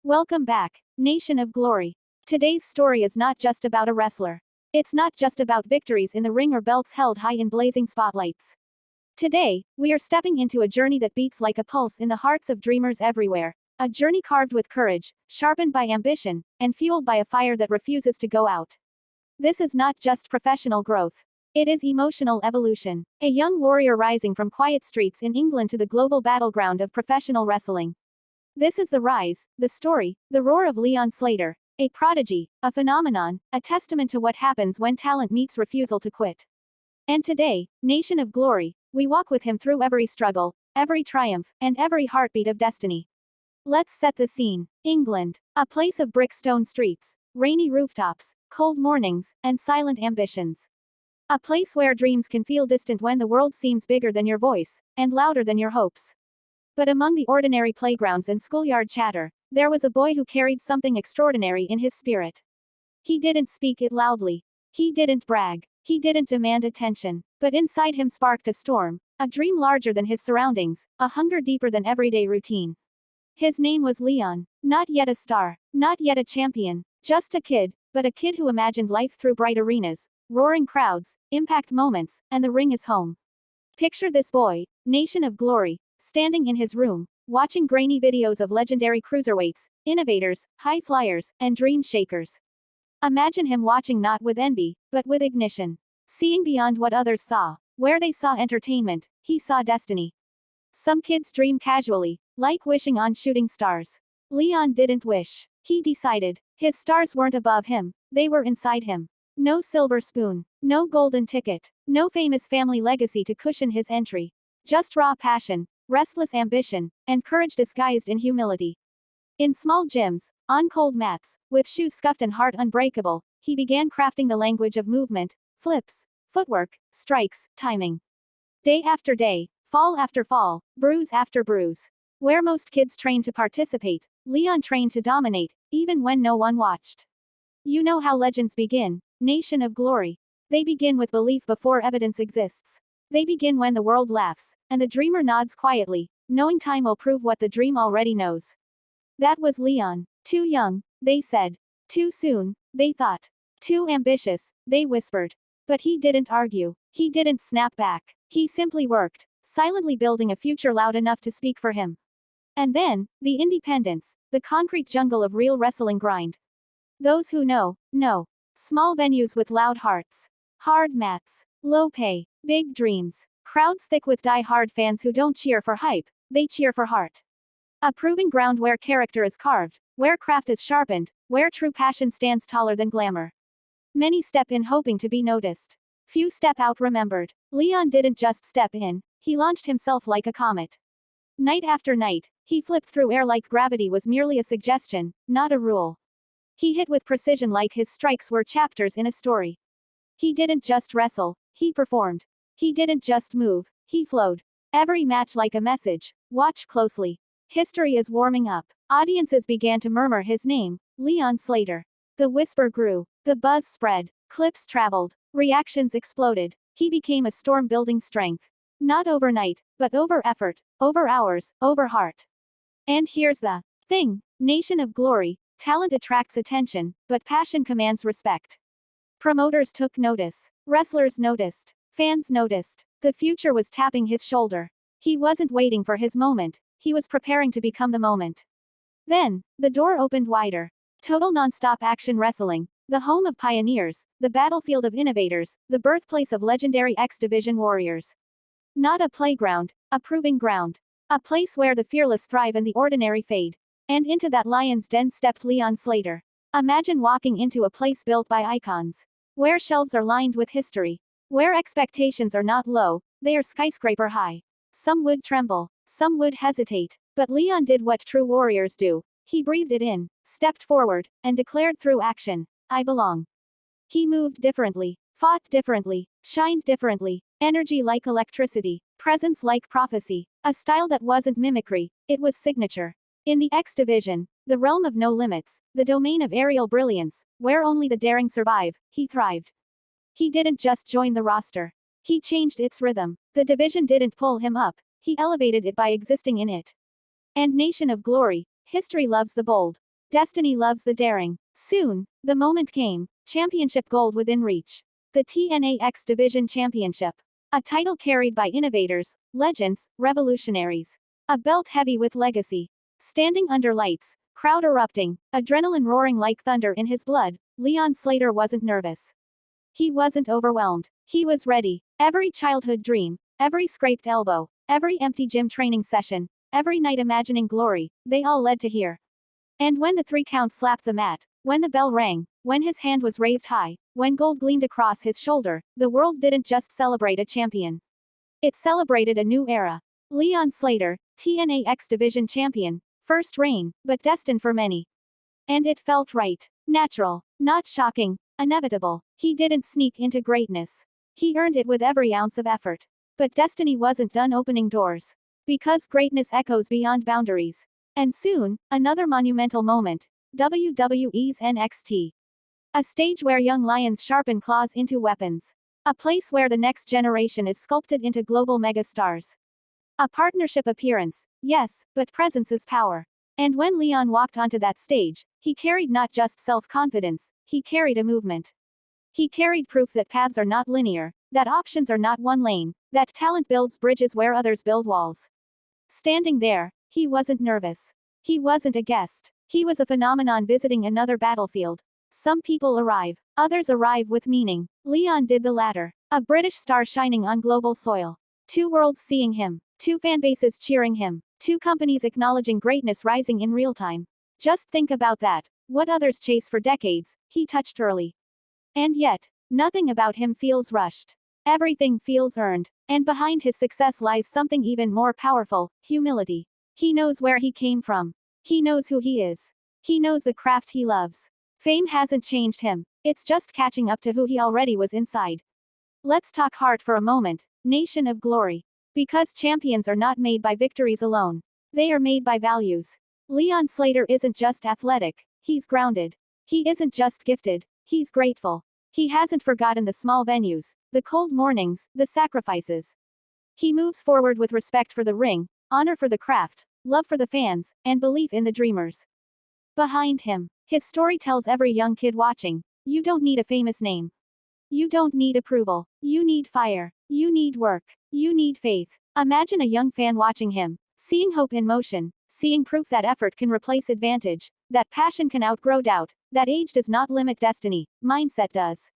Welcome back, Nation of Glory. Today's story is not just about a wrestler. It's not just about victories in the ring or belts held high in blazing spotlights. Today, we are stepping into a journey that beats like a pulse in the hearts of dreamers everywhere. A journey carved with courage, sharpened by ambition, and fueled by a fire that refuses to go out. This is not just professional growth. It is emotional evolution. A young warrior rising from quiet streets in England to the global battleground of professional wrestling. This is the rise, the story, the roar of Leon Slater, a prodigy, a phenomenon, a testament to what happens when talent meets refusal to quit. And today, Nation of Glory, we walk with him through every struggle, every triumph, and every heartbeat of destiny. Let's set the scene. England, a place of brick-stone streets, rainy rooftops, cold mornings, and silent ambitions. A place where dreams can feel distant when the world seems bigger than your voice, and louder than your hopes. But among the ordinary playgrounds and schoolyard chatter, there was a boy who carried something extraordinary in his spirit. He didn't speak it loudly. He didn't brag. He didn't demand attention. But inside him sparked a storm, a dream larger than his surroundings, a hunger deeper than everyday routine. His name was Leon. Not yet a star. Not yet a champion. Just a kid, but a kid who imagined life through bright arenas, roaring crowds, impact moments, and the ring is home. Picture this boy, Nation of Glory, standing in his room, watching grainy videos of legendary cruiserweights, innovators, high flyers, and dream shakers. Imagine him watching not with envy, but with ignition. Seeing beyond what others saw. Where they saw entertainment, he saw destiny. Some kids dream casually, like wishing on shooting stars. Leon didn't wish. He decided. His stars weren't above him, they were inside him. No silver spoon, no golden ticket, no famous family legacy to cushion his entry. Just raw passion, restless ambition, and courage disguised in humility. In small gyms, on cold mats, with shoes scuffed and heart unbreakable, he began crafting the language of movement, flips, footwork, strikes, timing. Day after day, fall after fall, bruise after bruise. Where most kids train to participate, Leon trained to dominate, even when no one watched. You know how legends begin, Nation of Glory. They begin with belief before evidence exists. They begin when the world laughs, and the dreamer nods quietly, knowing time will prove what the dream already knows. That was Leon. Too young, they said. Too soon, they thought. Too ambitious, they whispered. But he didn't argue. He didn't snap back. He simply worked, silently building a future loud enough to speak for him. And then, the independence, the concrete jungle of real wrestling grind. Those who know. Small venues with loud hearts. Hard mats. Low pay. Big dreams. Crowds thick with die-hard fans who don't cheer for hype, they cheer for heart. A proving ground where character is carved, where craft is sharpened, where true passion stands taller than glamour. Many step in hoping to be noticed. Few step out remembered. Leon didn't just step in, he launched himself like a comet. Night after night, he flipped through air like gravity was merely a suggestion, not a rule. He hit with precision like his strikes were chapters in a story. He didn't just wrestle, he performed. He didn't just move, he flowed. Every match like a message. Watch closely. History is warming up. Audiences began to murmur his name, Leon Slater. The whisper grew. The buzz spread. Clips traveled. Reactions exploded. He became a storm building strength. Not overnight, but over effort, over hours, over heart. And here's the thing, Nation of Glory, talent attracts attention, but passion commands respect. Promoters took notice. Wrestlers noticed. Fans noticed. The future was tapping his shoulder. He wasn't waiting for his moment, he was preparing to become the moment. Then, the door opened wider. Total non-stop action wrestling, the home of pioneers, the battlefield of innovators, the birthplace of legendary X Division warriors. Not a playground, a proving ground. A place where the fearless thrive and the ordinary fade. And into that lion's den stepped Leon Slater. Imagine walking into a place built by icons. Where shelves are lined with history. Where expectations are not low, they are skyscraper high. Some would tremble. Some would hesitate. But Leon did what true warriors do. He breathed it in, stepped forward, and declared through action, I belong. He moved differently, fought differently, shined differently, energy like electricity, presence like prophecy, a style that wasn't mimicry, it was signature. In the X Division, the realm of no limits, the domain of aerial brilliance, where only the daring survive, he thrived. He didn't just join the roster. He changed its rhythm. The division didn't pull him up, he elevated it by existing in it. And Nation of Glory, history loves the bold. Destiny loves the daring. Soon, the moment came, championship gold within reach. The TNA X Division Championship. A title carried by innovators, legends, revolutionaries. A belt heavy with legacy. Standing under lights, crowd erupting, adrenaline roaring like thunder in his blood, Leon Slater wasn't nervous. He wasn't overwhelmed. He was ready. Every childhood dream, every scraped elbow, every empty gym training session, every night imagining glory, they all led to here. And when the 3 count slapped the mat, when the bell rang, when his hand was raised high, when gold gleamed across his shoulder, the world didn't just celebrate a champion. It celebrated a new era. Leon Slater, TNA X Division Champion, first reign, but destined for many. And it felt right. Natural. Not shocking. Inevitable. He didn't sneak into greatness. He earned it with every ounce of effort. But destiny wasn't done opening doors. Because greatness echoes beyond boundaries. And soon, another monumental moment. WWE's NXT. A stage where young lions sharpen claws into weapons. A place where the next generation is sculpted into global megastars. A partnership appearance, yes, but presence is power. And when Leon walked onto that stage, he carried not just self-confidence, he carried a movement. He carried proof that paths are not linear, that options are not one lane, that talent builds bridges where others build walls. Standing there, he wasn't nervous. He wasn't a guest. He was a phenomenon visiting another battlefield. Some people arrive, others arrive with meaning. Leon did the latter. A British star shining on global soil. 2 worlds seeing him. 2 fanbases cheering him. 2 companies acknowledging greatness rising in real time. Just think about that. What others chase for decades, he touched early. And yet, nothing about him feels rushed. Everything feels earned. And behind his success lies something even more powerful, humility. He knows where he came from. He knows who he is. He knows the craft he loves. Fame hasn't changed him. It's just catching up to who he already was inside. Let's talk heart for a moment, nation of glory. Because champions are not made by victories alone. They are made by values. Leon Slater isn't just athletic, he's grounded. He isn't just gifted, he's grateful. He hasn't forgotten the small venues, the cold mornings, the sacrifices. He moves forward with respect for the ring, honor for the craft, love for the fans, and belief in the dreamers. Behind him, his story tells every young kid watching, you don't need a famous name. You don't need approval. You need fire. You need work. You need faith. Imagine a young fan watching him, seeing hope in motion, seeing proof that effort can replace advantage, that passion can outgrow doubt, that age does not limit destiny, mindset does.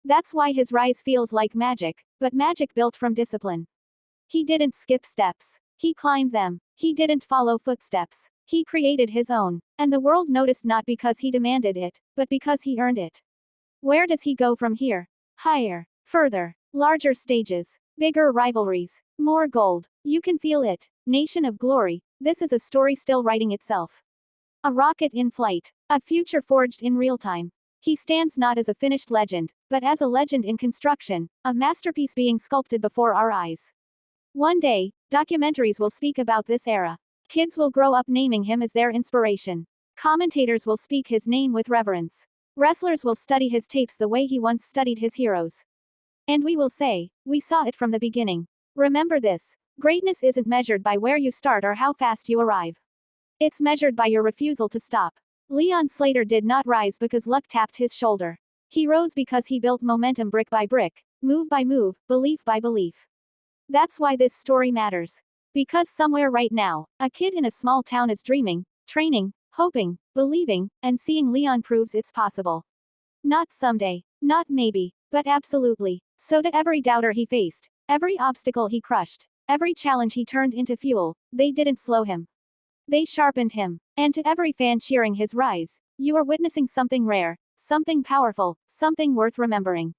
That's why his rise feels like magic, but magic built from discipline. He didn't skip steps. He climbed them. He didn't follow footsteps. He created his own. And the world noticed not because he demanded it, but because he earned it. Where does he go from here? Higher. Further. Larger stages. Bigger rivalries. More gold. You can feel it. Nation of glory. This is a story still writing itself. A rocket in flight. A future forged in real time. He stands not as a finished legend, but as a legend in construction, a masterpiece being sculpted before our eyes. One day, documentaries will speak about this era. Kids will grow up naming him as their inspiration. Commentators will speak his name with reverence. Wrestlers will study his tapes the way he once studied his heroes. And we will say, we saw it from the beginning. Remember this. Greatness isn't measured by where you start or how fast you arrive. It's measured by your refusal to stop. Leon Slater did not rise because luck tapped his shoulder. He rose because he built momentum brick by brick, move by move, belief by belief. That's why this story matters. Because somewhere right now, a kid in a small town is dreaming, training, hoping, believing, and seeing Leon proves it's possible. Not someday, not maybe, but absolutely. So to every doubter he faced, every obstacle he crushed, every challenge he turned into fuel, they didn't slow him. They sharpened him. And to every fan cheering his rise, you are witnessing something rare, something powerful, something worth remembering.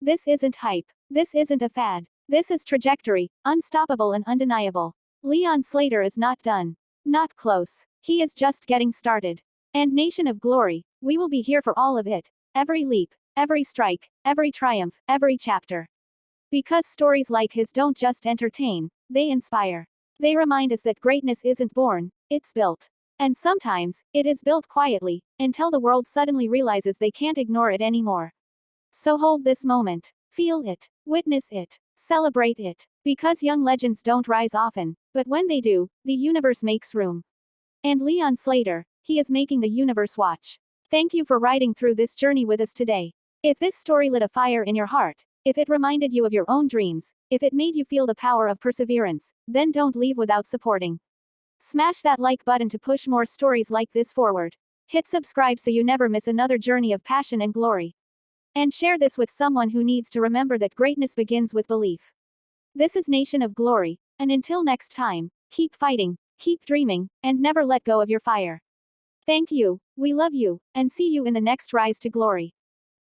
This isn't hype. This isn't a fad. This is trajectory, unstoppable and undeniable. Leon Slater is not done. Not close. He is just getting started. And nation of glory, we will be here for all of it. Every leap, every strike, every triumph, every chapter. Because stories like his don't just entertain, they inspire. They remind us that greatness isn't born, it's built. And sometimes, it is built quietly, until the world suddenly realizes they can't ignore it anymore. So hold this moment. Feel it. Witness it. Celebrate it. Because young legends don't rise often, but when they do, the universe makes room. And Leon Slater, he is making the universe watch. Thank you for riding through this journey with us today. If this story lit a fire in your heart, if it reminded you of your own dreams, if it made you feel the power of perseverance, then don't leave without supporting. Smash that like button to push more stories like this forward. Hit subscribe so you never miss another journey of passion and glory. And share this with someone who needs to remember that greatness begins with belief. This is Nation of Glory, and until next time, keep fighting, keep dreaming, and never let go of your fire. Thank you, we love you, and see you in the next rise to glory.